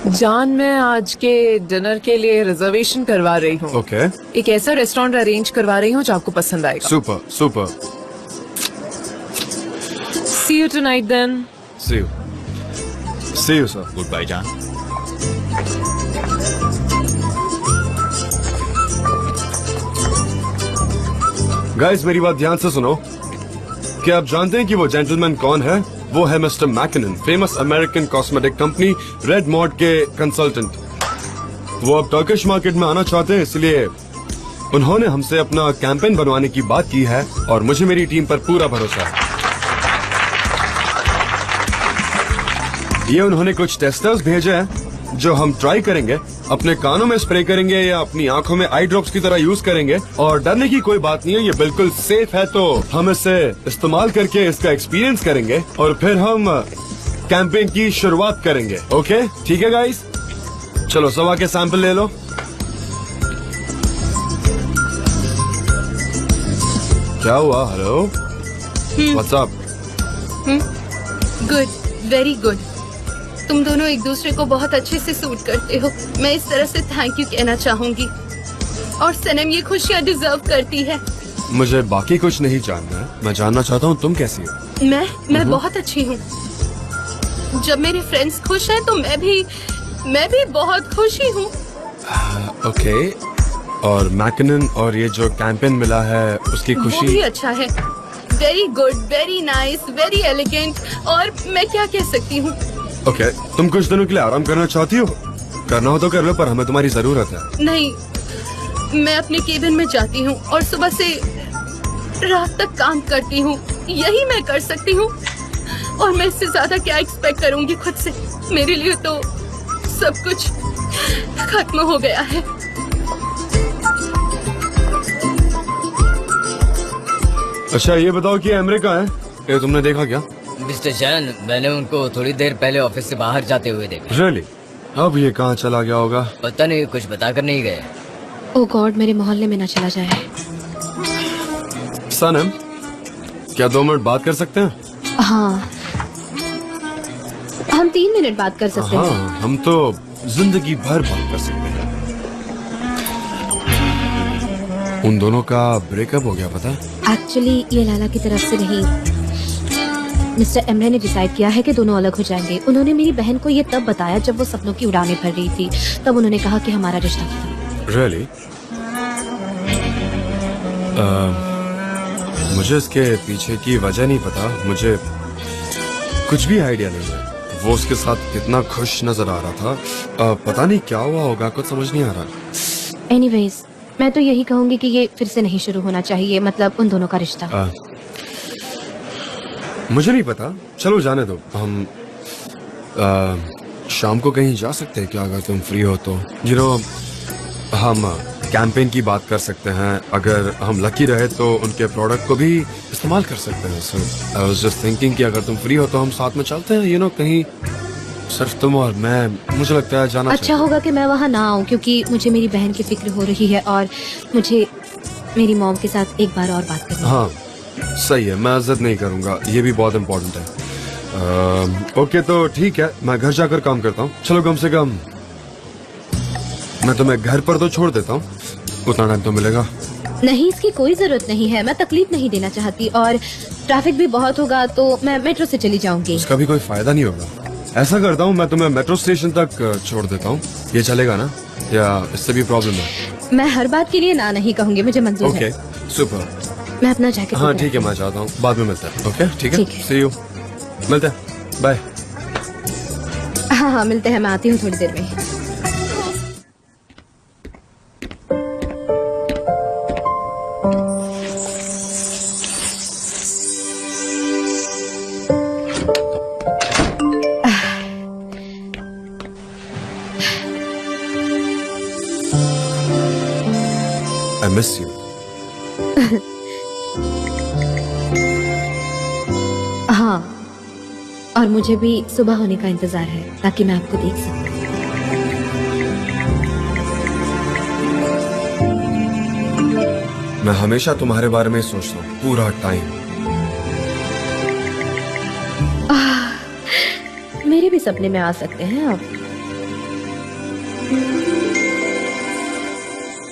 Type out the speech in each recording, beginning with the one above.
जान, मैं आज के डिनर के लिए रिजर्वेशन करवा रही हूँ। ओके। एक ऐसा रेस्टोरेंट अरेंज करवा रही हूँ जो आपको पसंद आएगा। Super super. See you tonight then. See you. See you, sir. Good bye जान। गाइस, मेरी बात ध्यान से सुनो। क्या आप जानते हैं कि वो जेंटलमैन कौन है? वो है mister McKinnon, famous American cosmetic company Red Mod के कंसल्टेंट। वो अब टर्किश मार्केट में आना चाहते हैं, इसलिए उन्होंने हमसे अपना कैंपेन बनवाने की बात की है और मुझे मेरी टीम पर पूरा भरोसा है। ये उन्होंने कुछ टेस्टर्स भेजे हैं जो हम ट्राई करेंगे, अपने कानों में स्प्रे करेंगे या अपनी आंखों में आई ड्रॉप्स की तरह यूज करेंगे। और डरने की कोई बात नहीं है, ये बिल्कुल सेफ है। तो हम इसे इस्तेमाल करके इसका एक्सपीरियंस करेंगे और फिर हम कैंपेन की शुरुआत करेंगे। ओके, ठीक है गाइस, चलो सवा के सैंपल ले लो। क्या हुआ? Hello, what's up? Good, very good. तुम दोनों एक दूसरे को बहुत अच्छे से सूट करते हो। मैं इस तरह से थैंक यू कहना चाहूंगी। और सनम ये खुशियाँ डिजर्व करती है। मुझे बाकी कुछ नहीं जानना है, मैं जानना चाहता हूँ तुम कैसी हो। मैं बहुत अच्छी हूँ। जब मेरे फ्रेंड्स खुश हैं तो मैं भी बहुत खुशी हूँ। ओके, और मैकिनन और ये जो कैंपेन मिला है उसकी वो खुशी? भी अच्छा है। Very good, very nice, very elegant. और मैं क्या कह सकती हूँ। ओके, तुम कुछ दिनों के लिए आराम करना चाहती हो? करना हो तो कर लो, पर हमें तुम्हारी जरूरत है। नहीं, मैं अपने केबिन में जाती हूँ और सुबह से रात तक काम करती हूँ। यही मैं कर सकती हूँ और मैं इससे ज्यादा क्या एक्सपेक्ट करूँगी खुद से। मेरे लिए तो सब कुछ खत्म हो गया है। अच्छा, ये बताओ कि अमेरिका है, ये तुमने देखा क्या? मिस्टर चैन, मैंने उनको थोड़ी देर पहले ऑफिस से बाहर जाते हुए देखा। रियली? अब ये कहाँ चला गया होगा? पता नहीं, कुछ बताकर नहीं गए। ओह गॉड, मेरे मोहल्ले में ना चला जाए। सनम, क्या 2 मिनट बात कर सकते हैं? हाँ, हम 3 मिनट बात कर सकते हैं। हाँ, हम तो जिंदगी भर बात कर सकते हैं। उन दोनों का ब्रेकअप हो गया, पता है? एक्चुअली ये लैला की तरफ से नहीं, मिस्टर एमरे ने डिसाइड किया है कि दोनों अलग हो जाएंगे। उन्होंने मेरी बहन को ये तब बताया जब वो सपनों की उड़ानें भर रही थी। तब उन्होंने कहा कि हमारा रिश्ता खत्म। रियली? मुझे इसके पीछे की वजह नहीं पता, मुझे कुछ भी आइडिया नहीं है। वो उसके साथ कितना खुश नजर आ रहा था। पता नहीं क्या हुआ होगा, कुछ समझ नहीं आ रहा। एनीवेज, मैं तो यही कहूंगी कि ये फिर से नहीं शुरू होना चाहिए, मतलब उन दोनों का रिश्ता। मुझे नहीं पता, चलो जाने दो। हम शाम को कहीं जा सकते हैं क्या, अगर तुम फ्री हो तो? हम कैंपेन की बात कर सकते हैं। अगर हम लकी रहे तो उनके प्रोडक्ट को भी इस्तेमाल कर सकते हैं। सो आई वाज जस्ट थिंकिंग कि अगर तुम फ्री हो तो हम साथ में चलते हैं, कहीं सिर्फ तुम और मैं। मुझे लगता है जाना अच्छा होगा कि मैं वहाँ ना आऊँ, क्योंकि मुझे मेरी बहन की फिक्र हो रही है और मुझे मेरी मॉम के साथ एक बार और बात करनी है। हाँ सही है, मैं इज्जत नहीं करूंगा, ये भी बहुत इम्पोर्टेंट है। ओके तो ठीक है, मैं घर जाकर काम करता हूँ। चलो, कम से कम मैं तुम्हें घर पर तो छोड़ देता हूँ, उतना टाइम तो मिलेगा। नहीं, इसकी कोई जरूरत नहीं है। मैं तकलीफ नहीं देना चाहती और ट्रैफिक भी बहुत होगा तो मैं मेट्रो से चली जाऊंगी। उसका भी कोई फायदा नहीं होगा। ऐसा करता हूँ, मैं तुम्हें मेट्रो स्टेशन तक छोड़ देता हूँ। ये चलेगा ना, या इससे भी प्रॉब्लम है? मैं हर बात के लिए ना नहीं कहूँगी, मुझे मंजूर है। Okay, super. मैं अपना जैकेट। हाँ ठीक है, मैं जाता हूँ, बाद में मिलते हैं। ओके ठीक है, ठीक है। सी यू, मिलते हैं, बाय। हाँ मिलते हैं, मैं आती हूँ थोड़ी देर में। I miss you. हाँ, और मुझे भी सुबह होने का इंतजार है ताकि मैं आपको देख सकूं। मैं हमेशा तुम्हारे बारे में सोचता हूँ पूरा टाइम। मेरे भी सपने में आ सकते हैं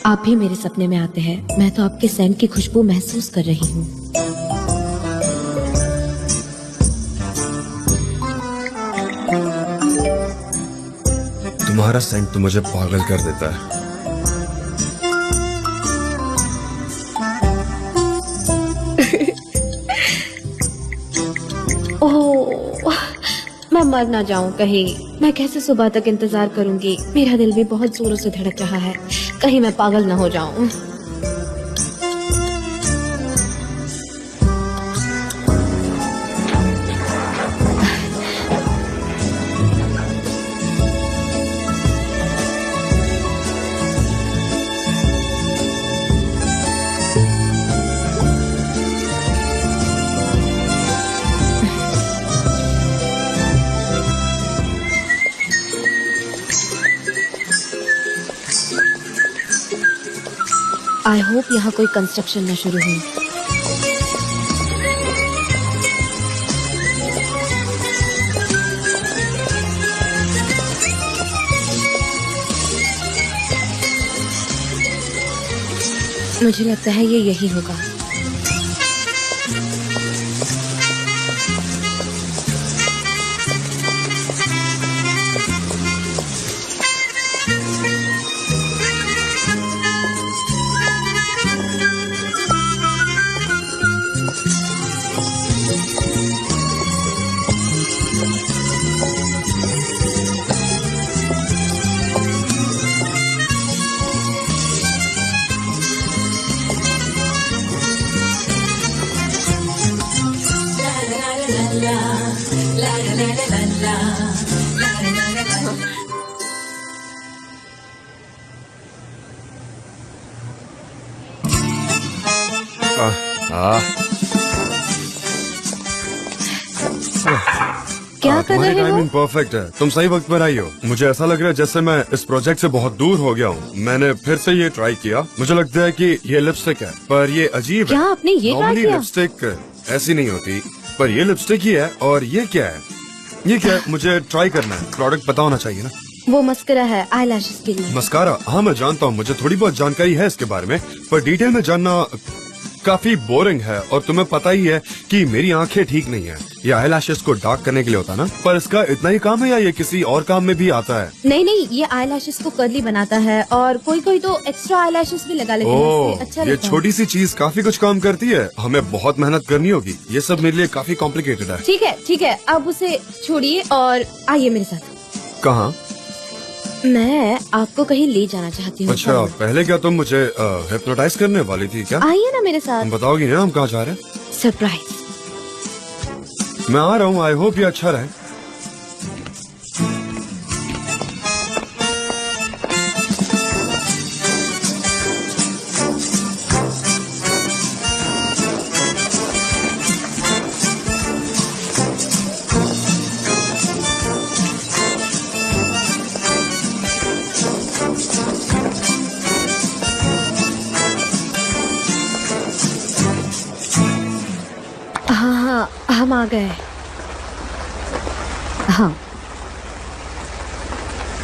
आप भी मेरे सपने में आते हैं। मैं तो आपके सेंट की खुशबू महसूस कर रही हूँ। तुम्हारा सेंट तो मुझे पागल कर देता है। ओह, मैं मर ना जाऊं कहीं। मैं कैसे सुबह तक इंतजार करूंगी? मेरा दिल भी बहुत जोरों से धड़क रहा है। कहीं मैं पागल ना हो जाऊं। आई होप यहाँ कोई कंस्ट्रक्शन न शुरू हो। मुझे लगता है ये यही होगा। क्या कर रहे हो? टाइमिंग परफेक्ट है। तुम सही वक्त पर आई हो। मुझे ऐसा लग रहा है जैसे मैं इस प्रोजेक्ट से बहुत दूर हो गया हूँ। मैंने फिर से ये ट्राई किया। मुझे लगता है कि ये लिपस्टिक है, पर ये अजीब क्या है। आपने ये ट्राई नॉर्मली किया? लिपस्टिक ऐसी नहीं होती, पर ये लिपस्टिक ही है। और ये क्या है? ये क्या है? मुझे ट्राई करना है। प्रोडक्ट पता होना चाहिए ना। वो मस्करा है आईलैशेस के लिए। मस्कारा? हाँ, मैं जानता हूँ। मुझे थोड़ी बहुत जानकारी है इसके बारे में, पर डिटेल में जानना काफी बोरिंग है। और तुम्हें पता ही है कि मेरी आंखें ठीक नहीं है। ये आईलैशेस को डार्क करने के लिए होता है ना, पर इसका इतना ही काम है या ये किसी और काम में भी आता है? नहीं नहीं, ये आईलैशेस को कर्ली बनाता है और कोई कोई तो एक्स्ट्रा आईलैशेस भी लगा लेते हैं। ओह, इससे अच्छा ये लगता है। छोटी सी चीज काफी कुछ काम करती है। हमें बहुत मेहनत करनी होगी। ये सब मेरे लिए काफी कॉम्प्लिकेटेड है। ठीक है, अब उसे छोड़िए और आइए मेरे साथ। कहाँ? मैं आपको कहीं ले जाना चाहती हूँ। अच्छा, पहले क्या तुम मुझे हिप्नोटाइज करने वाली थी क्या? आइए ना मेरे साथ। तुम बताओगी ना हम कहाँ जा रहे हैं? सरप्राइज। मैं आ रहा हूँ। आई होप ये अच्छा रहे। हाँ, हम आ गए। हाँ,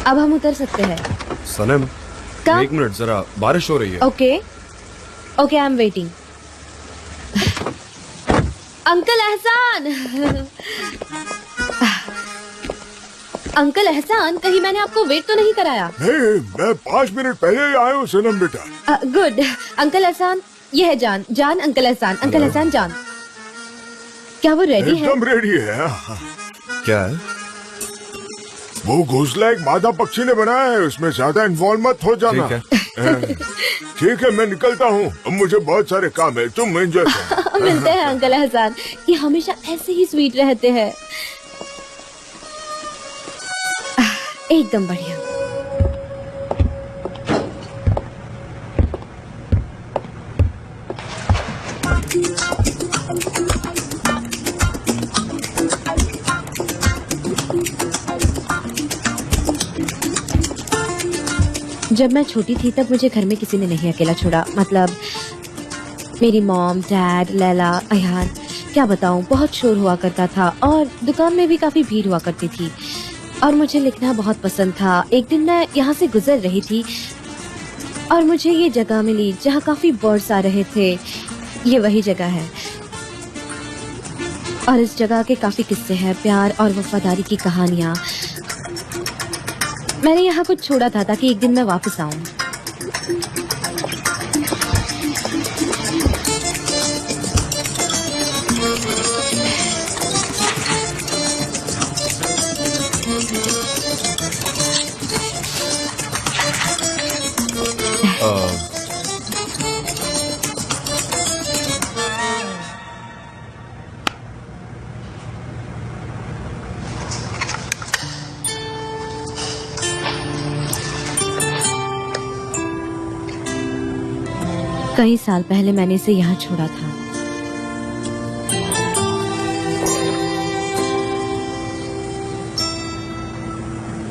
अब हम उतर सकते हैं। सनम, कब? 1 मिनट, जरा बारिश हो रही है। Okay I am waiting. Uncle एहसान। अंकल एहसान, कहीं मैंने आपको वेट तो नहीं कराया? नहीं, मैं 5 मिनट पहले ही आया हूँ सनम बेटा। गुड। अंकल एहसान, ये है जान अंकल एहसान। अंकल एहसान जान, क्या वो रेडी है? एकदम रेडी है। क्या है? वो घोंसला एक मादा पक्षी ने बनाया है, उसमें ज्यादा इन्वॉल्व मत हो जाना। ठीक है, मैं निकलता हूँ। मुझे बहुत सारे काम है, तुम एंजॉय करो। मिलते हैं अंकल एहसान, ये हमेशा ऐसे ही स्वीट रहते हैं। एकदम बढ़िया। जब मैं छोटी थी तब मुझे घर में किसी ने नहीं अकेला छोड़ा। मतलब मेरी मॉम, डैड, लैला, अयान, क्या बताऊं, बहुत शोर हुआ करता था और दुकान में भी काफी भीड़ हुआ करती थी। और मुझे लिखना बहुत पसंद था। एक दिन मैं यहाँ से गुजर रही थी और मुझे ये जगह मिली जहाँ काफी बर्ड्स आ रहे थे। ये वही जगह है और इस जगह के काफी किस्से हैं, प्यार और वफादारी की कहानियाँ। मैंने यहाँ कुछ छोड़ा था ताकि एक दिन मैं वापस आऊं। कई साल पहले मैंने इसे यहाँ छोड़ा था।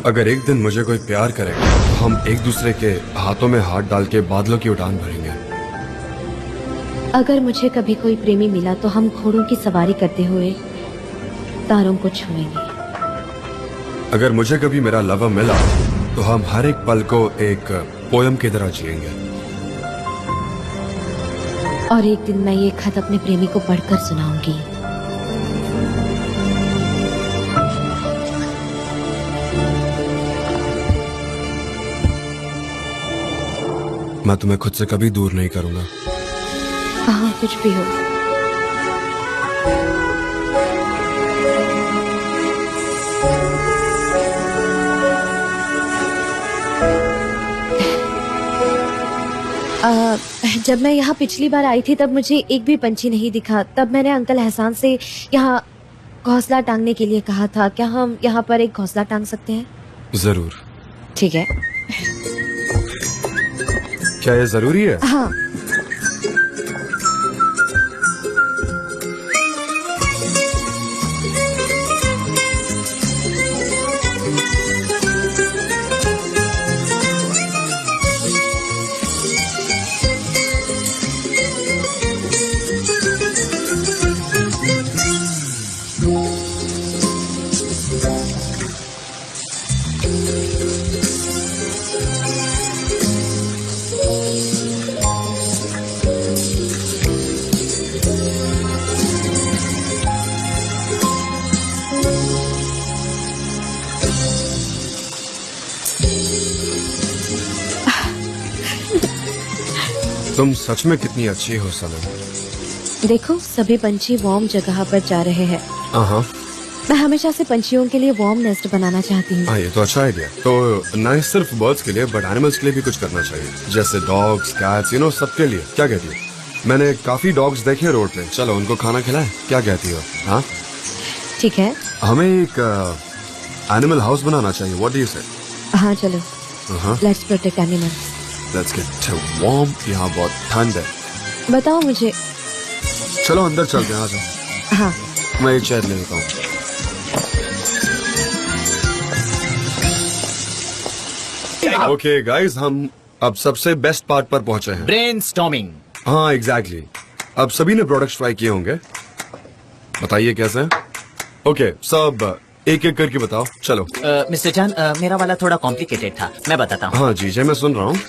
अगर एक दिन मुझे कोई प्यार करेगा तो हम एक दूसरे के हाथों में हाथ डाल के बादलों की उड़ान भरेंगे। अगर मुझे कभी कोई प्रेमी मिला तो हम घोड़ों की सवारी करते हुए तारों को छुएंगे। अगर मुझे कभी मेरा लवर मिला तो हम हर एक पल को एक पोयम की तरह जिएंगे। और एक दिन मैं ये खत अपने प्रेमी को पढ़कर सुनाऊंगी। मैं तुम्हें खुद से कभी दूर नहीं करूंगा। हाँ, कुछ भी हो। जब मैं यहाँ पिछली बार आई थी तब मुझे एक भी पंछी नहीं दिखा। तब मैंने अंकल एहसान से यहाँ घोंसला टांगने के लिए कहा था। क्या हम यहाँ पर एक घोंसला टांग सकते हैं? जरूर। ठीक है। क्या ये जरूरी है? हाँ। तुम सच में कितनी अच्छी हो सनम। देखो, सभी पंछी वार्म जगह पर जा रहे हैं। हाँ, मैं हमेशा से पंछियों के लिए वार्म नेस्ट बनाना चाहती हूँ। हाँ, ये तो अच्छा आइडिया। तो ना सिर्फ बर्ड्स के लिए बट एनिमल्स के लिए भी कुछ करना चाहिए, जैसे डॉग्स, कैट्स, सबके लिए। क्या कहती हो? मैंने काफी डॉग्स देखे रोड पे। चलो उनको खाना खिलाएं। क्या कहती हो? हाँ ठीक है। हमें एक एनिमल हाउस बनाना चाहिए। व्हाट डू यू से? हाँ चलो, let's protect animals. Let's get warm. यहाँ बहुत ठंड है। बताओ मुझे। चलो अंदर चलते हैं। आ जाओ। हाँ, मैं एक चेयर ले लेता हूँ। ओके गाइस, हम अब सबसे बेस्ट पार्ट पर पहुंचे हैं, ब्रेनस्टॉर्मिंग। हाँ एग्जैक्टली। अब सभी ने प्रोडक्ट्स ट्राई किए होंगे। बताइए कैसे हैं? ओके, सब एक एक करके बताओ। चलो। मिस्टर चान, मेरा वाला थोड़ा कॉम्प्लिकेटेड था, मैं बताता हूँ। हाँ जी जी, मैं सुन रहा हूँ।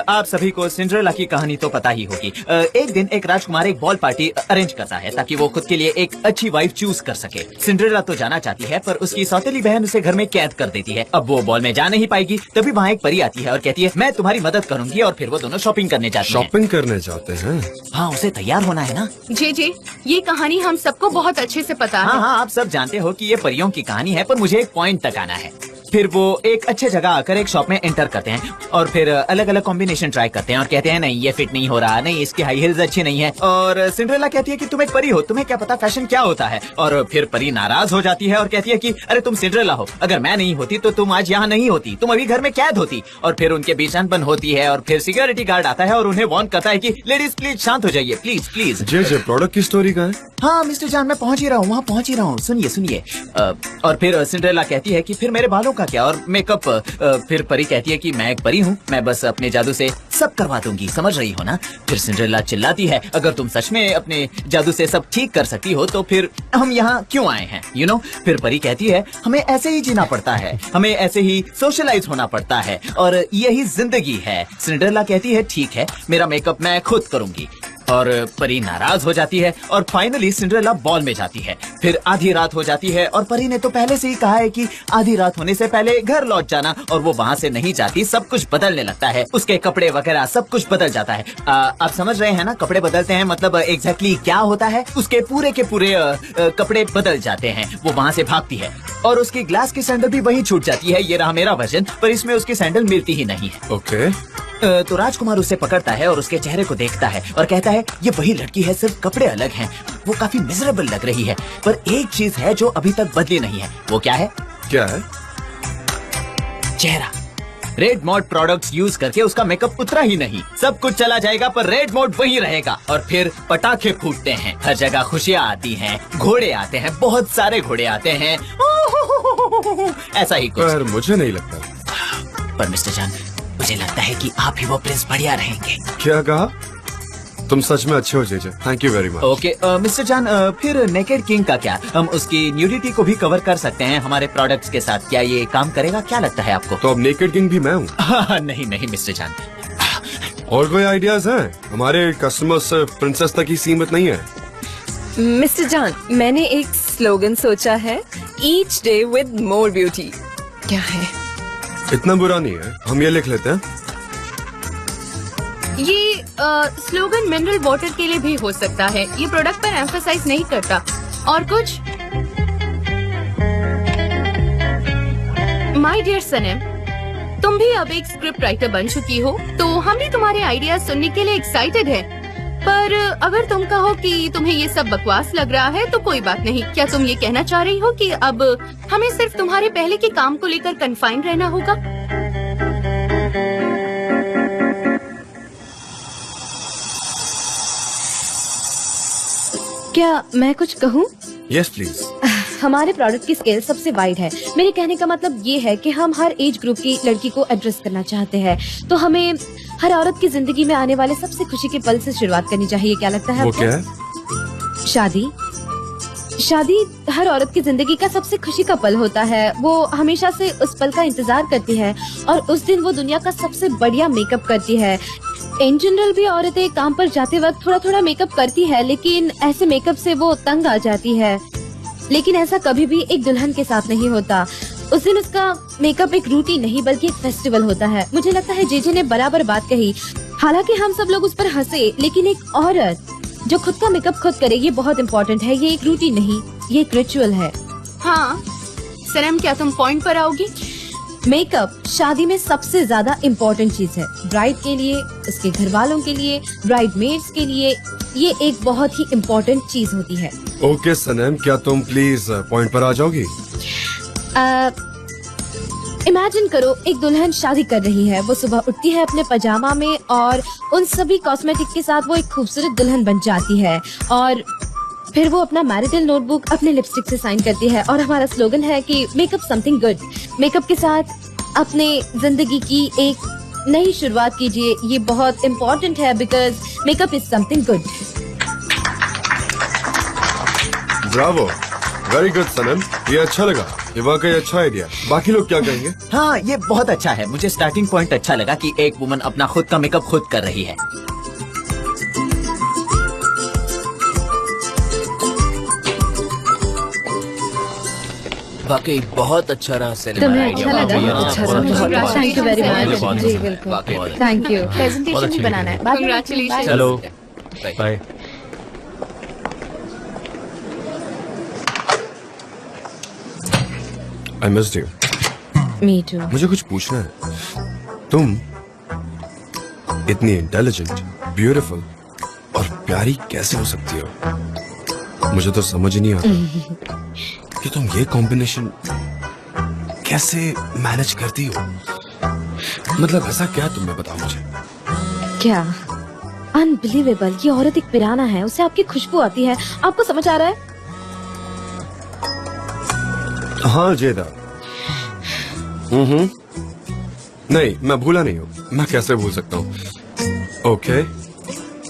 आप सभी को सिंड्रेला की कहानी तो पता ही होगी। एक दिन एक राजकुमार एक बॉल पार्टी अरेंज करता है ताकि वो खुद के लिए एक अच्छी वाइफ चूज कर सके। सिंड्रेला तो जाना चाहती है पर उसकी सौतेली बहन उसे घर में कैद कर देती है। अब वो बॉल में जा नहीं पाएगी। तभी वहाँ एक परी आती है और कहती है मैं तुम्हारी मदद करूंगी, और फिर वो दोनों शॉपिंग करने जाते हैं। शॉपिंग करने जाते हैं? हाँ, उसे तैयार होना है ना। जे ये कहानी हम सबको बहुत अच्छे से पता है। हाँ, आप सब जानते हो कि ये परियों की कहानी है, पर मुझे एक पॉइंट तक आना है। फिर वो एक अच्छे जगह आकर एक शॉप में एंटर करते हैं और फिर अलग अलग कॉम्बिनेशन ट्राई करते हैं और कहते हैं नहीं ये फिट नहीं हो रहा, नहीं इसकी हाई हील्स अच्छी नहीं है। और सिंड्रेला कहती है कि तुम एक परी हो, तुम्हें क्या पता फैशन क्या होता है। और फिर परी नाराज हो जाती है और कहती है कि अरे तुम सिंड्रेला हो, अगर मैं नहीं होती तो तुम आज यहाँ नहीं होती, तुम अभी घर में कैद होती। और फिर उनके बीच अनबन होती है और फिर सिक्योरिटी गार्ड आता है और उन्हें वार्न करता है कि लेडीज प्लीज शांत हो जाइए, प्लीज प्लीज। जे प्रोडक्ट की स्टोरी का है? हाँ मिस्टर जान, मैं पहुंच ही रहा हूँ, वहाँ पहुंच ही रहा हूँ। सुनिए सुनिए। और फिर सिंड्रेला कहती है कि फिर मेरे बालों का क्या और मेकअप। फिर परी कहती है कि मैं एक परी हूँ, मैं बस अपने जादू से सब करवा दूंगी, समझ रही हो ना? फिर सिंड्रेला चिल्लाती है, अगर तुम सच में अपने जादू से सब ठीक कर सकती हो तो फिर हम यहाँ क्यों आए हैं, यू नो? फिर परी कहती है, हमें ऐसे ही जीना पड़ता है, हमें ऐसे ही सोशलाइज होना पड़ता है और यही जिंदगी है। सिंड्रेला कहती है, ठीक है, मेरा मेकअप मैं खुद करूंगी। और परी नाराज हो जाती है और फाइनली सिंड्रेला बॉल में जाती है। फिर आधी रात हो जाती है और परी ने तो पहले से ही कहा है कि आधी रात होने से पहले घर लौट जाना, और वो वहाँ से नहीं जाती। सब कुछ बदलने लगता है, उसके कपड़े वगैरह सब कुछ बदल जाता है। आप समझ रहे हैं ना, कपड़े बदलते हैं मतलब एग्जैक्टली क्या होता है? उसके पूरे के पूरे कपड़े बदल जाते हैं। वो वहाँ से भागती है और उसकी ग्लास की सैंडल भी वहीं छूट जाती है। ये रहा मेरा वर्जन, पर इसमें उसकी सैंडल मिलती ही नहीं है। ओके। तो राजकुमार उसे पकड़ता है और उसके चेहरे को देखता है और कहता है, ये वही लड़की है, सिर्फ कपड़े अलग हैं। वो काफी मिजरेबल लग रही है, पर एक चीज है जो अभी तक बदली नहीं है। वो क्या है? क्या है? चेहरा। रेड मोड प्रोडक्ट्स यूज करके उसका मेकअप उतरा ही नहीं। सब कुछ चला जाएगा पर रेड मोड वही रहेगा। और फिर पटाखे फूटते हैं, हर जगह खुशियाँ आती हैं, घोड़े आते हैं, बहुत सारे घोड़े आते हैं, ऐसा ही कुछ। पर मुझे नहीं लगता। पर मिस्टर जान, मुझे लगता है कि आप ही वो प्रिंस बढ़िया रहेंगे। क्या कहा? तुम सच में अच्छे हो JJ, thank you very much. Okay mister जान, फिर नेकेड किंग का क्या? हम उसकी न्यूडिटी को भी कवर कर सकते हैं हमारे प्रोडक्ट्स के साथ। क्या ये काम करेगा, क्या लगता है आपको? तो अब नेकेड किंग भी मैं हूँ? नहीं नहीं मिस्टर जान। और कोई आइडियाज हैं? हमारे कस्टमर्स सिर्फ प्रिंसेस तक ही सीमित नहीं है। मिस्टर जान, मैंने एक स्लोगन सोचा है, each day with more beauty. क्या है? इतना बुरा नहीं है, हम ये लिख लेते हैं। ये स्लोगन मिनरल वाटर के लिए भी हो सकता है। ये प्रोडक्ट पर एम्फसाइज नहीं करता। और कुछ? माय डियर सनम, तुम भी अब एक स्क्रिप्ट राइटर बन चुकी हो, तो हम भी तुम्हारे आइडियाज सुनने के लिए एक्साइटेड हैं। पर अगर तुम कहो कि तुम्हें ये सब बकवास लग रहा है तो कोई बात नहीं। क्या तुम ये कहना चाह रही हो कि अब हमें सिर्फ तुम्हारे पहले के काम को लेकर कन्फाइन रहना होगा? क्या मैं कुछ कहूँ? Yes please. हमारे प्रोडक्ट की स्केल सबसे वाइड है। मेरे कहने का मतलब ये है कि हम हर एज ग्रुप की लड़की को एड्रेस करना चाहते हैं, तो हमें हर औरत की जिंदगी में आने वाले सबसे खुशी के पल से शुरुआत करनी चाहिए। क्या लगता है वो आपको? क्या है? शादी। शादी हर औरत की जिंदगी का सबसे खुशी का पल होता है। वो हमेशा से उस पल का इंतजार करती है और उस दिन वो दुनिया का सबसे बढ़िया मेकअप करती है। इन जनरल भी औरतें काम पर जाते वक्त थोड़ा थोड़ा मेकअप करती है, लेकिन ऐसे मेकअप से वो तंग आ जाती है। लेकिन ऐसा कभी भी एक दुल्हन के साथ नहीं होता। उस दिन उसका मेकअप एक रूटीन नहीं बल्कि एक फेस्टिवल होता है। मुझे लगता है जेजे ने बराबर बात कही। हालांकि हम सब लोग उस पर हंसे, लेकिन एक औरत जो खुद का मेकअप खुद करे, ये बहुत इम्पोर्टेंट है। ये एक रूटीन नहीं, ये एक रिचुअल है। हाँ सनम, क्या तुम पॉइंट पर आओगी? मेकअप शादी में सबसे ज्यादा इम्पोर्टेंट चीज है। ब्राइड के लिए, उसके घर वालों के लिए, ब्राइड मेड्स के लिए ये एक बहुत ही इम्पोर्टेंट चीज होती है। ओके सनम, क्या तुम प्लीज पॉइंट पर आ जाओगी? इमेजिन करो एक दुल्हन शादी कर रही है। वो सुबह उठती है अपने पजामा में और उन सभी कॉस्मेटिक के साथ वो एक खूबसूरत दुल्हन बन जाती है। और फिर वो अपना मैरिटल नोटबुक अपने लिपस्टिक से साइन करती है। और हमारा स्लोगन है कि मेकअप समथिंग गुड। मेकअप के साथ अपने जिंदगी की एक नई शुरुआत कीजिए। ये बहुत इम्पोर्टेंट है because makeup is something good. Bravo, very good Sanam, ये अच्छा लगा। ये वाकई अच्छा आइडिया। बाकी लोग क्या कहेंगे? हाँ, ये बहुत अच्छा है। मुझे स्टार्टिंग पॉइंट अच्छा लगा कि एक वुमन अपना खुद का मेकअप खुद कर रही है। वाकई बहुत अच्छा रहा सिनेमा। तुम्हें अच्छा लगा? अच्छा लगा। Thank you very much. जी बिल्कुल, थैंक यू। प्रेजेंटेशन भी बनाना है। Congratulations. चलो bye. I missed you. Me too. मुझे कुछ पूछना है। तुम इतनी इंटेलिजेंट, ब्यूटीफुल और प्यारी कैसे हो सकती हो? मुझे तो समझ ही नहीं आता कि तुम ये कॉम्बिनेशन कैसे मैनेज करती हो। मतलब ऐसा क्या तुमने बताओ मुझे। क्या अनबिलीवेबल। ये औरत एक पिराना है, उसे आपकी खुशबू आती है। आपको समझ आ रहा है? हाँ जेदा। नहीं, मैं भूला नहीं हूँ। मैं कैसे भूल सकता हूँ? ओके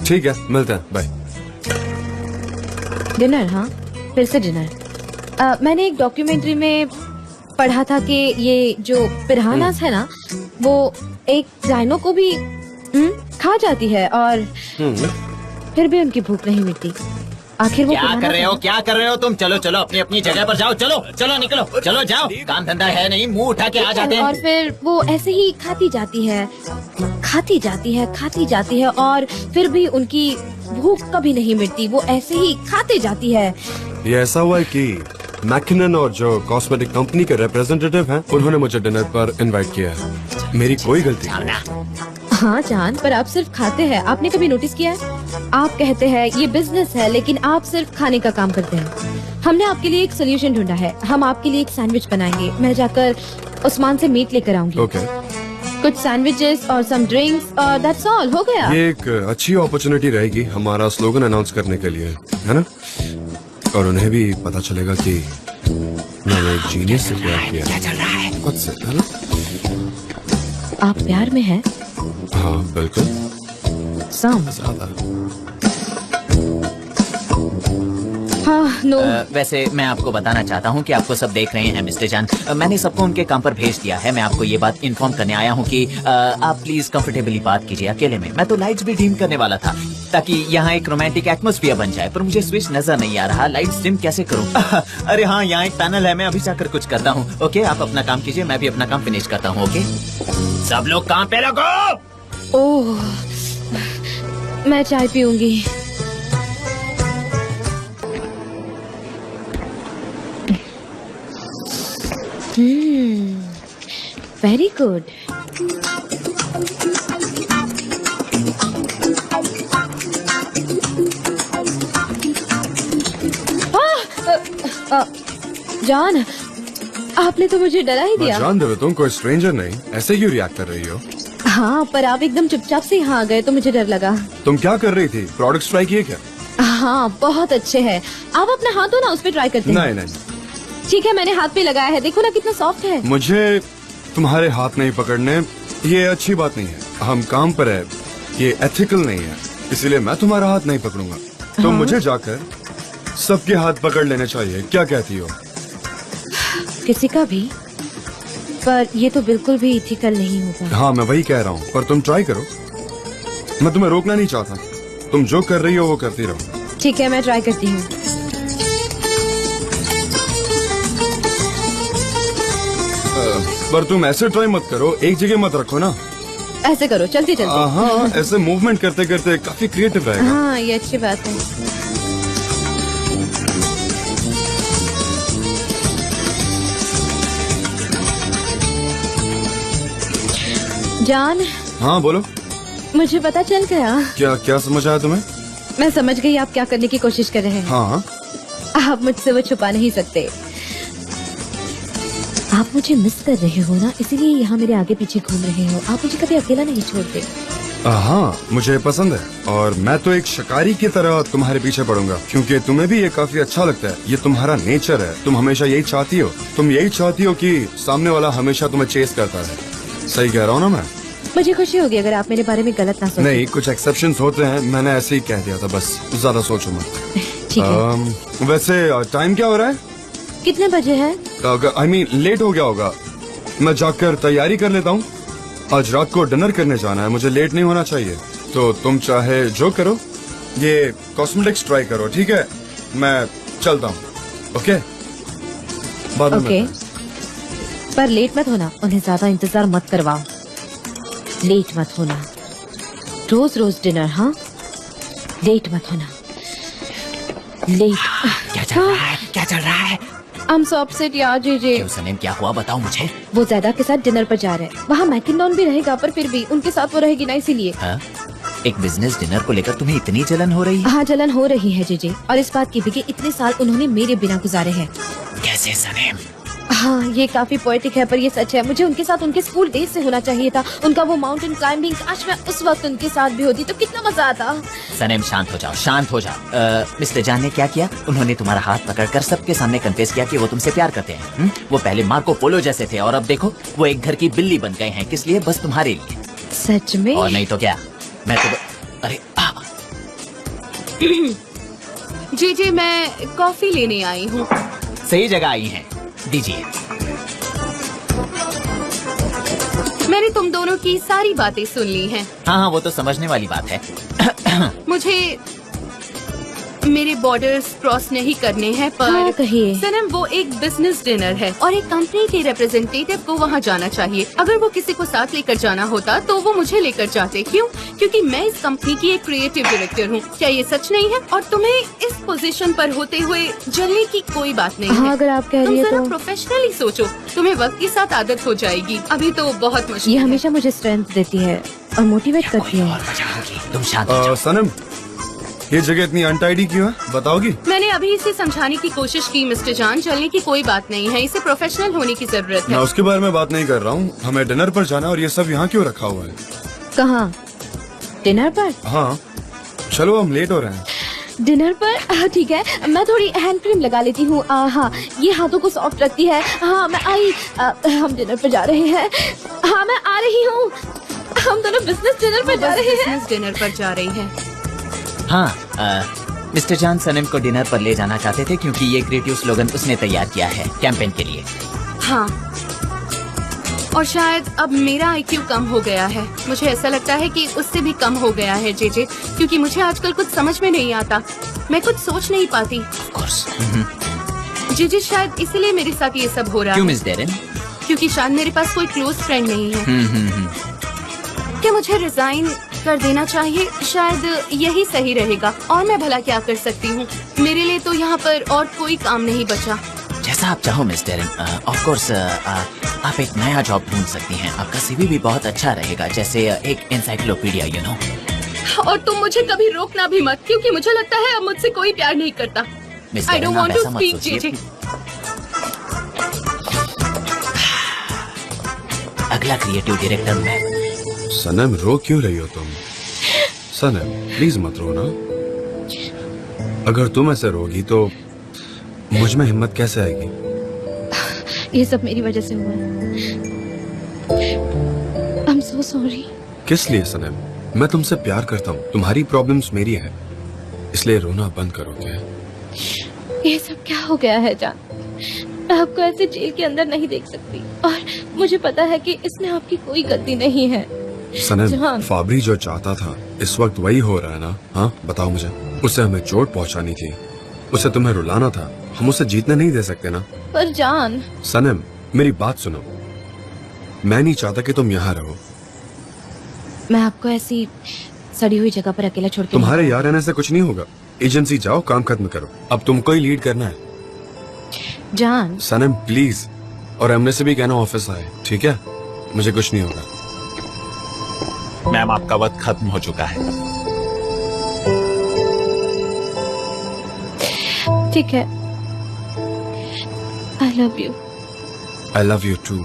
ठीक है, मिलते हैं, बाय। डिनर? हाँ, फिर से डिनर। मैंने एक डॉक्यूमेंट्री में पढ़ा था कि ये जो पिरानास है ना, वो एक राइनो को भी खा जाती है और फिर भी उनकी भूख नहीं मिटती। आखिर वो क्या कर रहे हो, क्या कर रहे हो तुम? चलो चलो अपनी अपनी जगह पर जाओ, चलो चलो निकलो, चलो जाओ, काम धंधा है नहीं, मुंह उठा के आ जाते हैं। और फिर वो ऐसे ही खाती जाती है, खाती जाती है, खाती जाती है और फिर भी उनकी भूख कभी नहीं मिटती। वो ऐसे ही खाते जाती है। ये ऐसा हुआ है कि मैकिनन और जो कॉस्मेटिक कंपनी के रिप्रेजेंटेटिव हैं, उन्होंने मुझे डिनर पर इनवाइट किया है। मेरी कोई गलती नहीं। हाँ जान, पर आप सिर्फ खाते हैं। आपने कभी नोटिस किया है? आप कहते हैं ये बिजनेस है, लेकिन आप सिर्फ खाने का काम करते हैं। हमने आपके लिए एक सोल्यूशन ढूंढा है। हम आपके लिए एक सैंडविच बनाएंगे। मैं जाकर उस्मान से मीट लेकर आऊंगी। ओके। कुछ सैंडविचेस और सम ड्रिंक्स और दैट्स ऑल। हो गया। ये एक अच्छी अपॉर्चुनिटी रहेगी हमारा स्लोगन अनाउंस करने के लिए, है ना? और उन्हें भी पता चलेगा कि मैंने एक जीनियस से प्यार किया। क्या चल रहा है? खुद से, है ना? आप प्यार में हैं? हाँ बिल्कुल, सम ज्यादा। हाँ, नो। वैसे मैं आपको बताना चाहता हूँ कि आपको सब देख रहे हैं मिस्टर जान। मैंने सबको उनके काम पर भेज दिया है। मैं आपको ये बात इन्फॉर्म करने आया हूँ कि आप प्लीज कंफर्टेबली बात कीजिए अकेले में। मैं तो लाइट्स भी डिम करने वाला था ताकि यहाँ एक रोमांटिक एटमॉस्फेयर बन जाए, पर मुझे स्विच नजर नहीं आ रहा। लाइट्स डिम कैसे करूँ? अरे हाँ, यहाँ एक पैनल है, मैं अभी जाकर कुछ करता हूँ। ओके, आप अपना काम कीजिए, मैं भी अपना काम फिनिश करता हूँ। ओके, सब लोग काम पे लगो। ओह, मैं चाय पीऊंगी। Very good. जान, आपने तो मुझे डरा ही दिया। जान देवे, तुम कोई स्ट्रेंजर नहीं, ऐसे क्यों रिएक्ट कर रही हो? हाँ, पर आप एकदम चुपचाप से यहाँ आ गए तो मुझे डर लगा। तुम क्या कर रही थी? प्रोडक्ट्स ट्राई किए क्या? हाँ, बहुत अच्छे हैं। आप अपना हाथ हो ना उस पे ट्राई करते हैं। नहीं नहीं। ठीक है, मैंने हाथ पे लगाया है, देखो ना कितना सॉफ्ट है। मुझे तुम्हारे हाथ नहीं पकड़ने, ये अच्छी बात नहीं है। हम काम पर है, ये एथिकल नहीं है, इसलिए मैं तुम्हारा हाथ नहीं पकड़ूंगा। तो मुझे जाकर सबके हाथ पकड़ लेने चाहिए। क्या कहती हो? किसी का भी, पर ये तो बिल्कुल भी इथिकल नहीं होगा। हाँ, मैं वही कह रहा हूँ, पर तुम ट्राई करो। मैं तुम्हें रोकना नहीं चाहता, तुम जो कर रही हो वो करती रहो। ठीक है, मैं ट्राई करती हूँ। पर तुम ऐसे ट्राई मत करो, एक जगह मत रखो ना। ऐसे करो, चलती चलती। हाँ, ऐसे मूवमेंट करते करते काफी क्रिएटिव रहेगा। हाँ, ये अच्छी बात है। जान, हाँ बोलो। मुझे पता चल गया। क्या क्या समझ आया तुम्हें? मैं समझ गई आप क्या करने की कोशिश कर रहे हैं। हाँ, आप मुझसे वो छुपा नहीं सकते। आप मुझे मिस कर रहे हो ना, इसीलिए यहाँ मेरे आगे पीछे घूम रहे हो। आप मुझे कभी अकेला नहीं छोड़ते। हाँ, मुझे पसंद है और मैं तो एक शिकारी की तरह तुम्हारे पीछे पड़ूंगा, क्योंकि तुम्हें भी ये काफी अच्छा लगता है। ये तुम्हारा नेचर है, तुम हमेशा यही चाहती हो। तुम यही चाहती हो कि सामने वाला हमेशा तुम्हें चेस करता रहे। सही कह रहा हूँ ना मैं? मुझे खुशी होगी अगर आप मेरे बारे में गलत ना सोचें। नहीं, कुछ एक्सेप्शंस होते हैं, मैंने ऐसे ही कह दिया था, बस ज्यादा सोचो मत। ठीक है। वैसे टाइम क्या हो रहा है? कितने बजे है? आई मीन लेट हो गया होगा। मैं जाकर तैयारी कर लेता हूँ। आज रात को डिनर करने जाना है, मुझे लेट नहीं होना चाहिए। तो तुम चाहे जो करो, ये कॉस्मेटिक्स ट्राई करो, ठीक है? मैं चलता हूँ। ओके, बाद में ओके, मिलते हैं। पर लेट मत होना, उन्हें ज्यादा इंतजार मत करवाओ। लेट मत होना, रोज रोज डिनर। हाँ, लेट मत होना। लेट। क्या चल रहा है? क्या चल रहा है? I'm so upset यार जेजे। क्यों सनीम, क्या हुआ? बताओ मुझे। वो ज़ैदा के साथ डिनर पर जा रहे हैं। वहाँ मैकिनॉन भी रहेगा, पर फिर भी उनके साथ वो रहेगी ना, इसीलिए। हाँ? एक बिजनेस डिनर को लेकर तुम्हें इतनी जलन हो रही है? हाँ, जलन हो रही है जेजे, और इस बात की भी कि इतने साल उन्होंने मेरे बिना गुजारे हैं। कैसे सनीम? हाँ, ये काफी पोएटिक है, पर ये सच है। मुझे उनके साथ उनके स्कूल डेज से होना चाहिए था। उनका वो माउंटेन क्लाइंबिंग, काश मैं उस वक्त उनके साथ भी होती तो कितना मजा आता। सनीम शांत हो जाओ, शांत हो जाओ। मिस्टर जान ने क्या किया? उन्होंने तुम्हारा हाथ पकड़कर सबके सामने कन्फेस किया कि वो तुमसे प्यार करते हैं। वो पहले मार्को पोलो जैसे थे और अब देखो वो एक घर की बिल्ली बन गए हैं। किस लिए? बस तुम्हारे लिए। सच में? और नहीं तो क्या। मैं तो अरे जी मैं कॉफी लेने आई हूँ। सही जगह आई हैं, दीजिए। मैंने तुम दोनों की सारी बातें सुन ली हैं। हाँ, वो तो समझने वाली बात है। मुझे मेरे बॉर्डर्स क्रॉस नहीं करने हैं, पर हाँ, कहिए। सनम, वो एक बिजनेस डिनर है और एक कंपनी के रिप्रेजेंटेटिव को वहाँ जाना चाहिए। अगर वो किसी को साथ लेकर जाना होता तो वो मुझे लेकर जाते। क्यों? क्योंकि मैं इस कंपनी की एक क्रिएटिव डायरेक्टर हूँ। क्या ये सच नहीं है? और तुम्हें इस पोजीशन पर होते हुए जलने की कोई बात नहीं हाँ, है। अगर आप कह तुम रही है जरा तो प्रोफेशनली सोचो, तुम्हें वक्त के साथ आदत हो जाएगी। अभी तो बहुत मुश्किल ये है। हमेशा मुझे स्ट्रेंथ देती है और मोटिवेट करती कोई है। और वजह होगी, तुम शांत हो जाओ। सनम, ये जगह इतनी अनटाइडी क्यों है, बताओगी? मैंने अभी इसे समझाने की कोशिश की मिस्टर जान, चलने की कोई बात नहीं है, इसे प्रोफेशनल होने की जरूरत मैं है। उसके बारे में बात नहीं कर रहा हूँ। हमें डिनर पर जाना और ये सब यहाँ क्यों रखा हुआ है? कहाँ? डिनर पर? हाँ, चलो हम लेट हो रहे हैं। डिनर पर? ठीक है, मैं थोड़ी हैंड क्रीम लगा लेती हूँ। हाँ, ये हाथों को सॉफ्ट रखती है। हाँ, मैं आई। हम डिनर पर जा रहे हैं। हाँ, मैं आ रही हूँ। हम दोनों बिजनेस डिनर पर जा रहे हैं। बिजनेस डिनर पर जा रही है। हाँ, मिस्टर जान सनम को डिनर पर ले जाना चाहते थे क्योंकि ये क्रिएटिव स्लोगन उसने तैयार किया है कैंपेन के लिए। हाँ, और शायद अब मेरा आईक्यू कम हो गया है। मुझे ऐसा लगता है कि उससे भी कम हो गया है जे, क्योंकि मुझे आजकल कुछ समझ में नहीं आता। मैं कुछ सोच नहीं पाती। Of course। जे, शायद इसलिए मेरे साथ ये सब हो रहा क्यों है। Miss Darren? क्योंकि शायद मेरे पास कोई क्लोज फ्रेंड नहीं है। क्या मुझे रिजाइन कर देना चाहिए? शायद यही सही रहेगा। और मैं भला क्या कर सकती हूँ? मेरे लिए तो यहाँ पर और कोई काम नहीं बचा। जैसा आप चाहो मिस डेरेन। ऑफ कोर्स आप एक नया जॉब ढूंढ सकती हैं। आपका सीवी भी बहुत अच्छा रहेगा, जैसे एक एनसाइक्लोपीडिया, यू नो। और तुम मुझे कभी रोकना भी मत, क्योंकि मुझे लगता है अब मुझसे कोई प्यार नहीं करता। मिस I डेरेन, don't आप want to ऐसा मत speak, सोचिए। जे। अगला क्रिएटिव डायरेक्टर मैं। सनम, रो क्यों रही हो तुम? सनम, प्लीज मत रो ना। अगर तुम ऐसे रोगी तो मुझ में हिम्मत कैसे आएगी? ये सब मेरी वजह से हुआ है। I'm so sorry। किस लिए सनम? मैं तुमसे प्यार करता हूँ। तुम्हारी प्रॉब्लम्स मेरी है, इसलिए रोना बंद करो। क्या ये सब क्या हो गया है जान? मैं आपको ऐसे जेल के अंदर नहीं देख सकती और मुझे पता है कि इसमें आपकी कोई गलती नहीं है। सनम, जान। फाबरी जो चाहता था इस वक्त वही हो रहा है ना? हाँ, बताओ मुझे। उसे हमें चोट पहुंचानी थी, उसे तुम्हें रुलाना था। हम उसे जीतने नहीं दे सकते ना? पर जान। सनम, मेरी बात सुनो। मैं नहीं चाहता कि तुम यहाँ रहो। मैं आपको ऐसी सड़ी हुई जगह पर अकेला छोड़ के तुम्हारे नहीं यहाँ रहने से कुछ नहीं होगा। एजेंसी जाओ, काम खत्म करो। अब तुमको ही लीड करना है। जान। सनम प्लीज, और एमने से भी कहना ऑफिस आए, ठीक है? मुझे कुछ नहीं होगा। मैम, आपका वक्त खत्म हो चुका है। ठीक है। I love you. I love you too.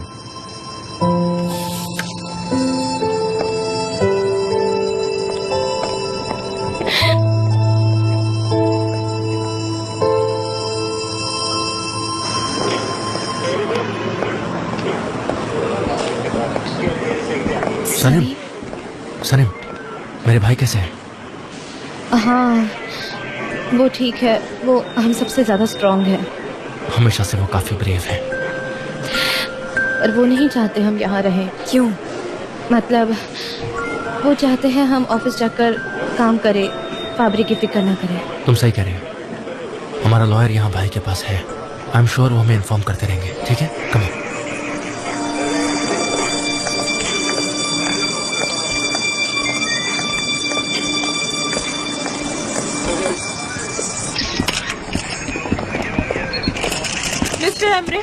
Sanam, Sanam, मेरे भाई कैसे हैं? हाँ, वो ठीक है। वो हम सबसे ज्यादा स्ट्रांग है। हमेशा से वो काफी ब्रेव है। पर वो नहीं चाहते हम यहाँ रहें। क्यों? मतलब वो चाहते हैं हम ऑफिस जाकर काम करें, फाबरी की फिक्र ना करें। तुम सही कह रहे हो। हमारा लॉयर यहाँ भाई के पास है। आई एम श्योर वो हमें इन्फॉर्म करते रहेंगे। ठीक है, कम ऑन।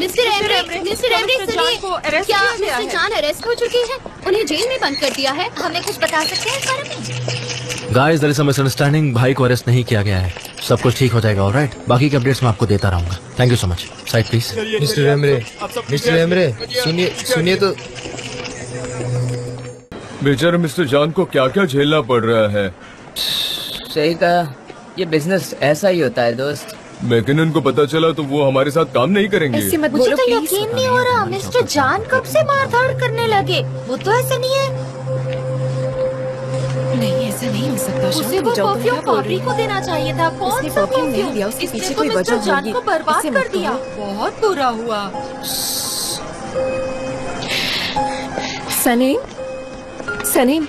मिस्टर एमरे, सुनिए, क्या मिस्टर जान अरेस्ट हो चुके हैं? उन्हें जेल में बंद कर दिया है। हमें कुछ बता सकते हैं इस बारे में? Guys, there is a misunderstanding. भाई को अरेस्ट नहीं किया गया है। सब कुछ ठीक हो जाएगा। ऑलराइट, बाकी के अपडेट्स मैं आपको देता रहूंगा। Thank you so much. Side please. Mister Emre, सुनिए तो। बेचारे मिस्टर जान को क्या क्या झेलना पड़ रहा है। सही कहा, ये बिजनेस ऐसा ही होता है दोस्त। मैकिनन को पता चला तो वो हमारे साथ काम नहीं करेंगे। ऐसे मत मुझे बोलो तो प्लीज। यकीन नहीं हो रहा, मिस्टर जान कब से मारधाड़ करने लगे। वो तो ऐसे नहीं है। नहीं, ऐसा नहीं हो सकता। उसे वो परफ्यूम पापड़ी को देना चाहिए था। कौन सा परफ्यूम नहीं परफ्यूम? दिया, उसके इसने पीछे तो कोई मिस्टर वजह जान होगी। को बर्बाद इसे कर मत दिया। कहो। बहुत बुरा हुआ। सनीम, सनीम,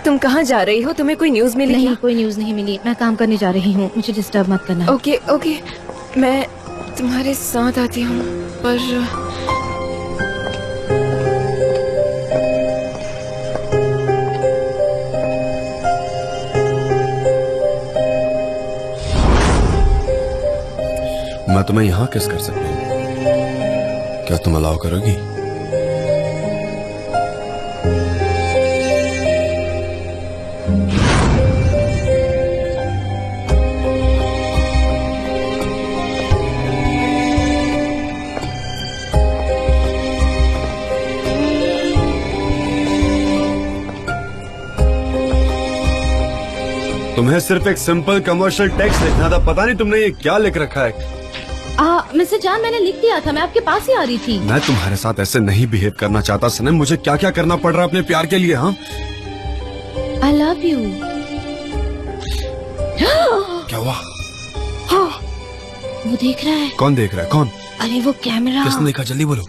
तुम कहाँ जा रही हो? तुम्हें कोई न्यूज़ मिली? नहीं, कोई न्यूज नहीं मिली। मैं काम करने जा रही हूँ, मुझे डिस्टर्ब मत करना। ओके ओके, मैं तुम्हारे साथ आती हूँ, पर मैं तुम्हें यहाँ किस कर सकती हूँ? क्या तुम अलाउ करोगी? तुम्हें सिर्फ एक सिंपल कमर्शियल टेक्स्ट लिखना था, पता नहीं तुमने ये क्या लिख रखा है। मिस्टर जान, मैंने लिख दिया था, मैं आपके पास ही आ रही थी। मैं तुम्हारे साथ ऐसे नहीं बिहेव करना चाहता सनम। मुझे क्या क्या करना पड़ रहा है अपने प्यार के लिए? हाँ, आई लव यू। क्या हुआ? वो देख रहा है। कौन देख रहा है? कौन? अरे वो कैमरा। किसने देखा? जल्दी बोलो।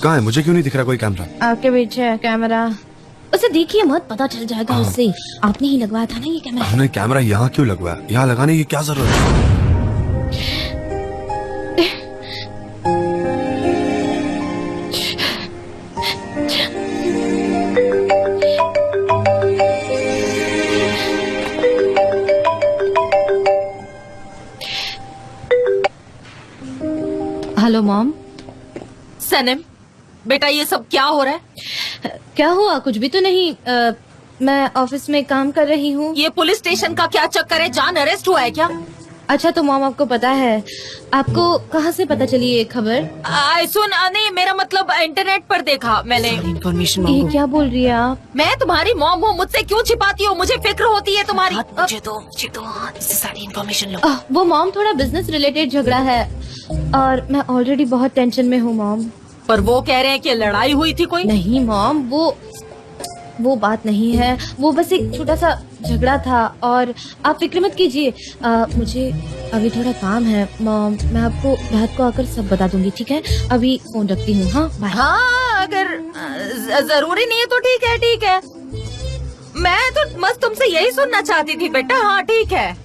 कहाँ है? मुझे क्यों नहीं दिख रहा कोई कैमरा? आपके पीछे है कैमरा। उसे देखिए मत, पता चल जाएगा उससे। आपने ही लगवाया था ना ये कैमरा? हमने कैमरा यहाँ क्यों लगवाया? यहाँ लगाने की क्या जरूरत है? Hello mom. सनम, बेटा ये सब क्या हो रहा है? क्या हुआ? कुछ भी तो नहीं। मैं ऑफिस में काम कर रही हूँ। ये पुलिस स्टेशन का क्या चक्कर है? जान अरेस्ट हुआ है क्या? अच्छा तो मॉम आपको पता है, आपको कहाँ से पता चली ये खबर? सुन, नहीं मेरा मतलब इंटरनेट पर देखा मैंने। इन्फॉर्मेशन ये क्या बोल रही है आप? मैं तुम्हारी मॉम हूँ, मुझसे क्यों छिपाती हो? मुझे फिक्र होती है तुम्हारी। मुझे तो इससे सारी इन्फॉर्मेशन लो। वो मॉम थोड़ा बिजनेस रिलेटेड झगड़ा है और मैं ऑलरेडी बहुत टेंशन में हूँ मॉम। पर वो कह रहे हैं कि लड़ाई हुई थी कोई। नहीं मॉम, वो बात नहीं है। वो बस एक छोटा सा झगड़ा था और आप फिक्र मत कीजिए। मुझे अभी थोड़ा काम है मॉम, मैं आपको रात को आकर सब बता दूंगी, ठीक है? अभी फोन रखती हूँ। हाँ बाय। हाँ, अगर जरूरी नहीं है तो ठीक है, ठीक है। मैं तो बस तुमसे यही सुनना चाहती थी बेटा। हाँ ठीक है,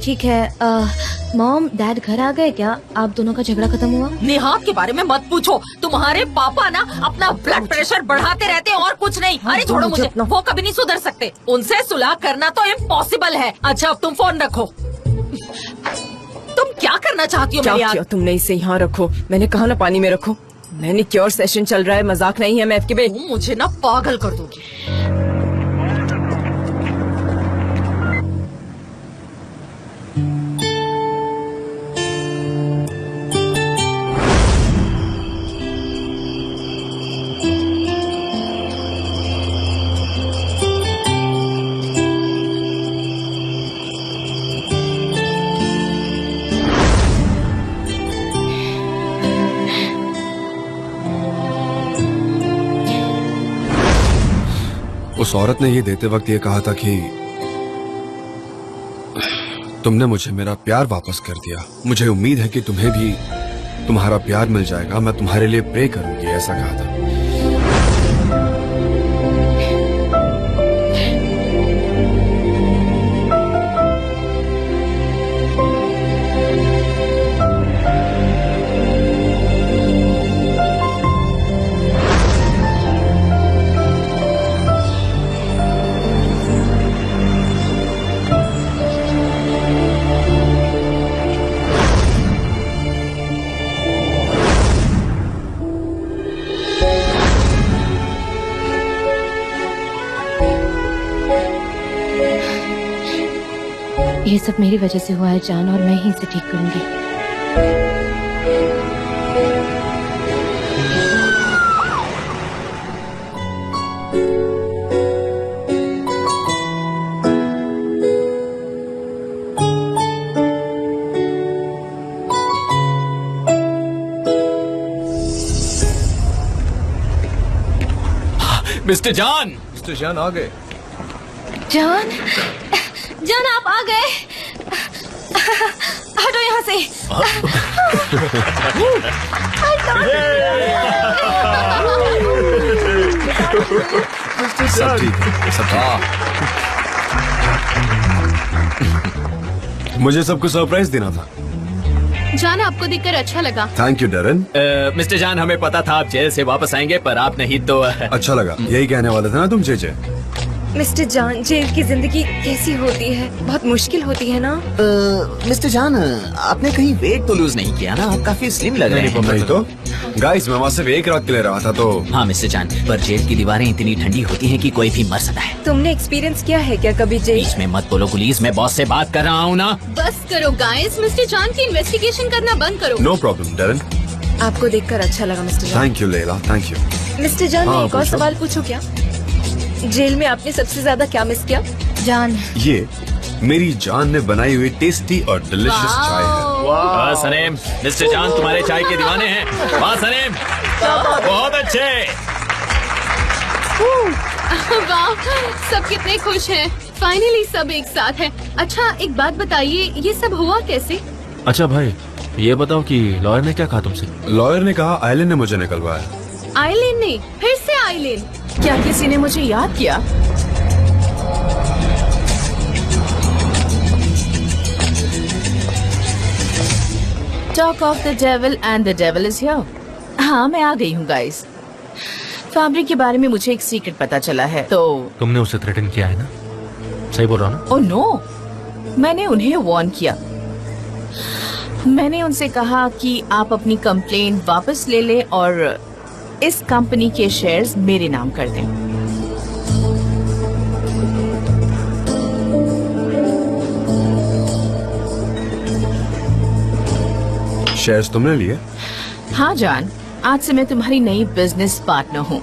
ठीक है। मॉम डैड घर आ गए क्या? आप दोनों का झगड़ा खत्म हुआ? निहात के बारे में मत पूछो। तुम्हारे पापा ना अपना ब्लड प्रेशर बढ़ाते रहते हैं और कुछ नहीं। अरे छोड़ो मुझे, वो कभी नहीं सुधर सकते। उनसे सुलह करना तो इम्पॉसिबल है। अच्छा अब तुम फोन रखो। तुम क्या करना चाहती हो? क्या मेरी किया तुमने? इसे यहाँ रखो। मैंने कहा ना पानी में रखो। मैनिक्योर सेशन चल रहा है, मजाक नहीं है। मैं आपके बेटे मुझे ना पागल कर दोगी। उस औरत ने ये देते वक्त ये कहा था कि तुमने मुझे मेरा प्यार वापस कर दिया। मुझे उम्मीद है कि तुम्हें भी तुम्हारा प्यार मिल जाएगा। मैं तुम्हारे लिए प्रे करूंगी, ऐसा कहा था। ये सब मेरी वजह से हुआ है जान, और मैं ही इसे ठीक करूंगी। मिस्टर जान आ गए। जान, जान आप आ गए। हटो यहाँ से। सब ठीक है, सब ठीक। मुझे सबको सरप्राइज देना था। जान, आपको देखकर अच्छा लगा। Thank you डरन। मिस्टर जान, हमें पता था आप जेल से वापस आएंगे, पर आप नहीं तो अच्छा लगा, यही कहने वाला था ना तुम जेजे। मिस्टर जान, जेल की जिंदगी कैसी होती है? बहुत मुश्किल होती है ना? मिस्टर जान, आपने कहीं वेट तो लूज नहीं किया ना? आप काफी स्लिम लग रहे हैं। नहीं तो गाइस, मैं वहाँ से एक रात के लिए रहा था तो। हाँ मिस्टर जान, पर जेल की दीवारें इतनी ठंडी होती हैं कि कोई भी मर सकता है। तुमने एक्सपीरियंस किया है क्या कभी जेल? बीच में मत बोलो पुलिस, मैं बॉस से बात कर रहा हूँ ना। बस करो गाइस, मिस्टर जान की इन्वेस्टिगेशन करना बंद करो। No problem Darren. आपको देखकर अच्छा लगा mister John. Thank you Leila, thank you. Mister John, मैं एक और सवाल पूछूं क्या? जेल में आपने सबसे ज्यादा क्या मिस किया? जान, ये मेरी जान ने बनाई हुई टेस्टी और डिलिशियस चाय है। वाह सनेम, मिस्टर जान तुम्हारे चाय के दीवाने हैं। वाह सनेम, बहुत अच्छे। वाह, सब कितने खुश हैं। फाइनली सब एक साथ हैं। अच्छा एक बात बताइए, ये सब हुआ कैसे? अच्छा भाई, ये बताओ कि लॉयर ने क्या कहा तुमसे? लॉयर ने कहा आइलैंड ने मुझे निकलवाया। आइलैंड ने? फिर से आइलैंड? क्या किसी ने मुझे याद किया? Talk of the devil and the devil is here. हाँ, मैं आ गई हूँ गाइस। फैब्रिक के बारे में मुझे एक सीक्रेट पता चला है। तो तुमने उसे थ्रेटन किया है ना? सही बोल रहा हूँ ना? ओह नो, मैंने उन्हें वार्न किया। मैंने उनसे कहा कि आप अपनी कंप्लेन वापस ले लें और इस कंपनी के शेयर्स मेरे नाम कर दें। शेयर्स तुमने लिए? हाँ जान, आज से मैं तुम्हारी नई बिजनेस पार्टनर हूँ।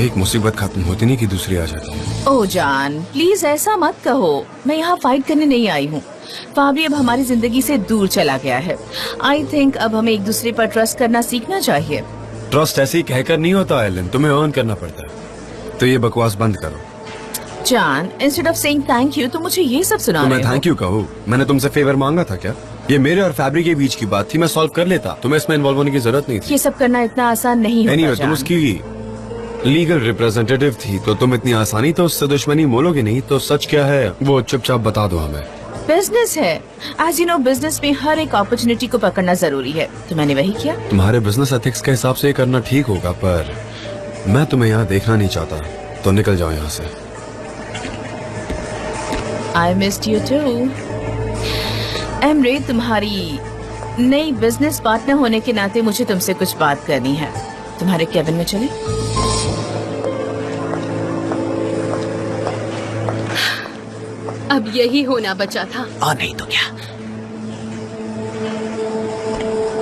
एक मुसीबत खत्म होती नहीं कि दूसरी आ जाती है। ओह जान, प्लीज ऐसा मत कहो। मैं यहाँ फाइट करने नहीं आई हूँ। फाबरी अब हमारी जिंदगी से दूर चला गया है। आई थिंक अब हमें एक दूसरे पर ट्रस्ट करना सीखना चाहिए। ट्रस्ट ऐसे ही कहकर नहीं होता आइलैंड, तुम्हें अर्न करना पड़ता है। तो ये बकवास बंद करो। जान, instead of saying thank you, तो मुझे ये सब सुना रहे हो। मैं थैंक यू कहूँ? मैंने तुमसे फेवर मांगा था क्या? ये मेरे और फैब्रिक के बीच की बात थी, मैं सॉल्व कर लेता। तुम्हें इसमें इन्वॉल्व होने की जरूरत नहीं थी। ये सब करना इतना आसान नहीं होता। Anyway, तुम उसकी लीगल रिप्रेजेंटेटिव थी, तो तुम इतनी आसानी तो उससे दुश्मनी मोलोगे नहीं। तो सच क्या है वो चुपचाप बता दो हमें। बिजनेस है, एज यू नो, बिजनेस में हर एक अपॉर्चुनिटी को पकड़ना जरूरी है। तो मैंने वही किया। तुम्हारे बिजनेस एथिक्स के हिसाब से ये करना ठीक होगा, पर मैं तुम्हें यहाँ देखना नहीं चाहता, तो निकल जाओ यहाँ से। I missed you too. Emre, तुम्हारी नई बिजनेस पार्टनर होने के नाते मुझे तुमसे कुछ बात करनी है। तुम्हारे केबिन में चले? अब यही होना बचा था। और नहीं तो क्या।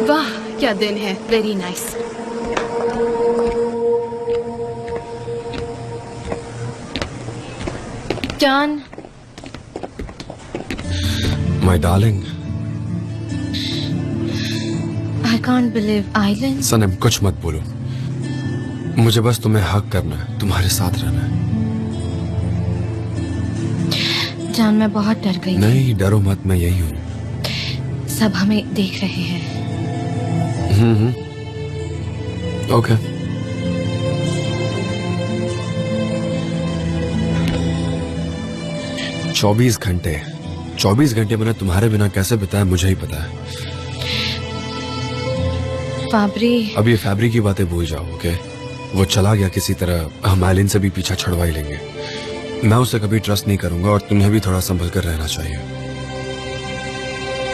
वाह क्या दिन है, very nice. John, my darling, I can't believe island. Sanam कुछ मत बोलो, मुझे बस तुम्हें हक करना है, तुम्हारे साथ रहना है। जान, मैं बहुत डर गई। नहीं डरो मत, मैं यही हूँ। सब हमें देख रहे हैं। ओके। चौबीस घंटे मैंने तुम्हारे बिना कैसे बिताया मुझे ही पता है। फाबरी, अब ये फैब्रिक की बातें भूल जाओ, ओके? वो चला गया किसी तरह, हम आइलिन से भी पीछा छुड़वा ही लेंगे। मैं उसे कभी ट्रस्ट नहीं करूंगा और तुम्हें भी थोड़ा संभल कर रहना चाहिए। आई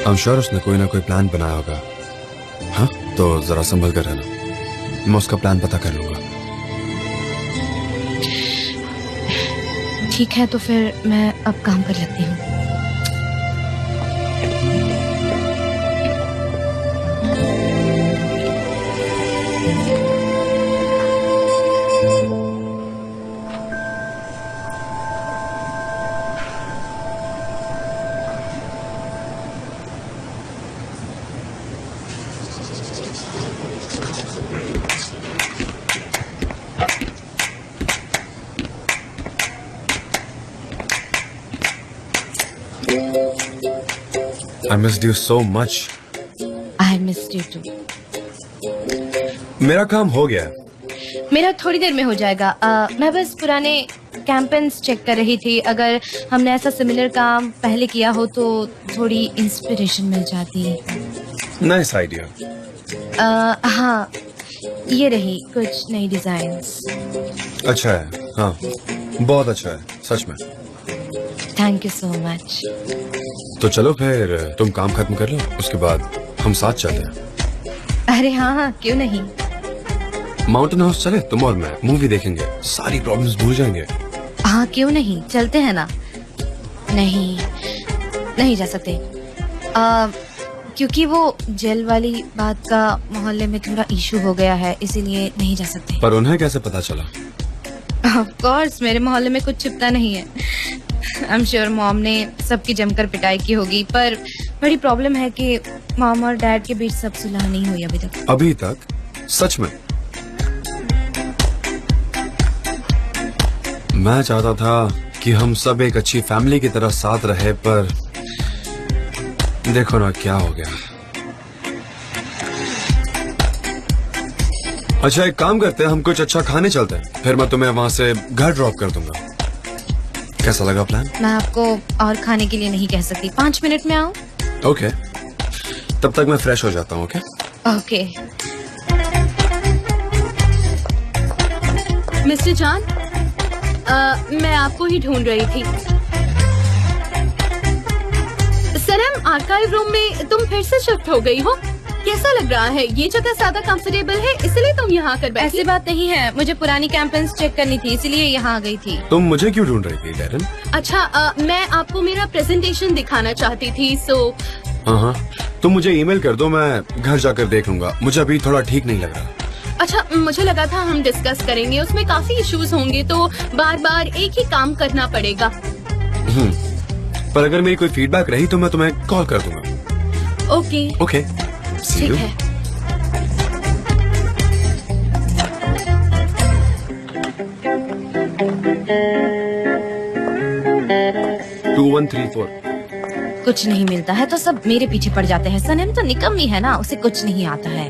एम श्योर उसने कोई ना कोई प्लान बनाया होगा। हाँ, तो जरा संभल कर रहना, मैं उसका प्लान पता कर लूंगा। ठीक है, तो फिर मैं अब काम पर लगती हूँ। I missed you so much. I missed you too. मेरा काम हो गया। मेरा थोड़ी देर में हो जाएगा। मैं बस पुराने कैंपेन्स चेक कर रही थी। अगर हमने ऐसा सिमिलर काम पहले किया हो तो थोड़ी इंस्पिरेशन मिल जाती। Nice idea. हाँ, ये रही कुछ नई डिजाइन्स। अच्छा है, हाँ, बहुत अच्छा है, सच में। Thank you so much. तो चलो फिर तुम काम खत्म कर लो, उसके बाद हम साथ चलते हैं। अरे हाँ, क्यों नहीं। माउंटेन हाउस चले, तुम और मैं मूवी देखेंगे, सारी प्रॉब्लम्स भूल जाएंगे। हाँ, क्यों नहीं, चलते हैं ना। नहीं, नहीं जा सकते। क्योंकि वो जेल वाली बात का मोहल्ले में थोड़ा इशू हो गया है, इसीलिए नहीं जा सकते। पर उन्हें कैसे पता चला? ऑफ कोर्स, मेरे मोहल्ले में कुछ छिपता नहीं है। आई एम श्योर मॉम ने सबकी जमकर पिटाई की होगी, पर बड़ी प्रॉब्लम है कि मॉम और डैड के बीच सब सुलह नहीं हुई अभी तक। अभी तक? सच में? मैं चाहता था कि हम सब एक अच्छी फैमिली की तरह साथ रहे, पर देखो ना क्या हो गया। अच्छा, एक काम करते हैं, हम कुछ अच्छा खाने चलते हैं, फिर मैं तुम्हें वहां से घर ड्रॉप कर दूंगा। कैसा लगा प्लान? मैं आपको और खाने के लिए नहीं कह सकती। 5 मिनट में आऊं? ओके, तब तक मैं फ्रेश हो जाता हूँ। Okay okay. मिस्टर जॉन, मैं आपको ही ढूंढ रही थी। सनम, आर्काइव रूम में तुम फिर से शिफ्ट हो गई हो। कैसा लग रहा है? ये जगह ज्यादा कंफर्टेबल है, इसलिए तुम यहाँ आकर बैठी। ऐसी बात नहीं है, मुझे पुरानी कैंपेन्स चेक करनी थी, इसीलिए यहाँ आ गई थी। तुम मुझे क्यों ढूंढ रही थी डैरन? अच्छा, मैं आपको मेरा प्रेजेंटेशन दिखाना चाहती थी, सो। हाँ, तुम मुझे ईमेल कर दो, मैं घर जाकर देख लूंगा। मुझे अभी थोड़ा ठीक नहीं लग रहा। अच्छा, मुझे लगा था हम डिस्कस करेंगे, उसमें काफी इश्यूज होंगे तो बार बार एक ही काम करना पड़ेगा। पर अगर मेरी कोई फीडबैक रही तो मैं तुम्हें कॉल कर दूंगा। ओके ओके, ठीक है। 2134। कुछ नहीं मिलता है तो सब मेरे पीछे पड़ जाते हैं। सनम तो निकम्मी है ना, उसे कुछ नहीं आता है।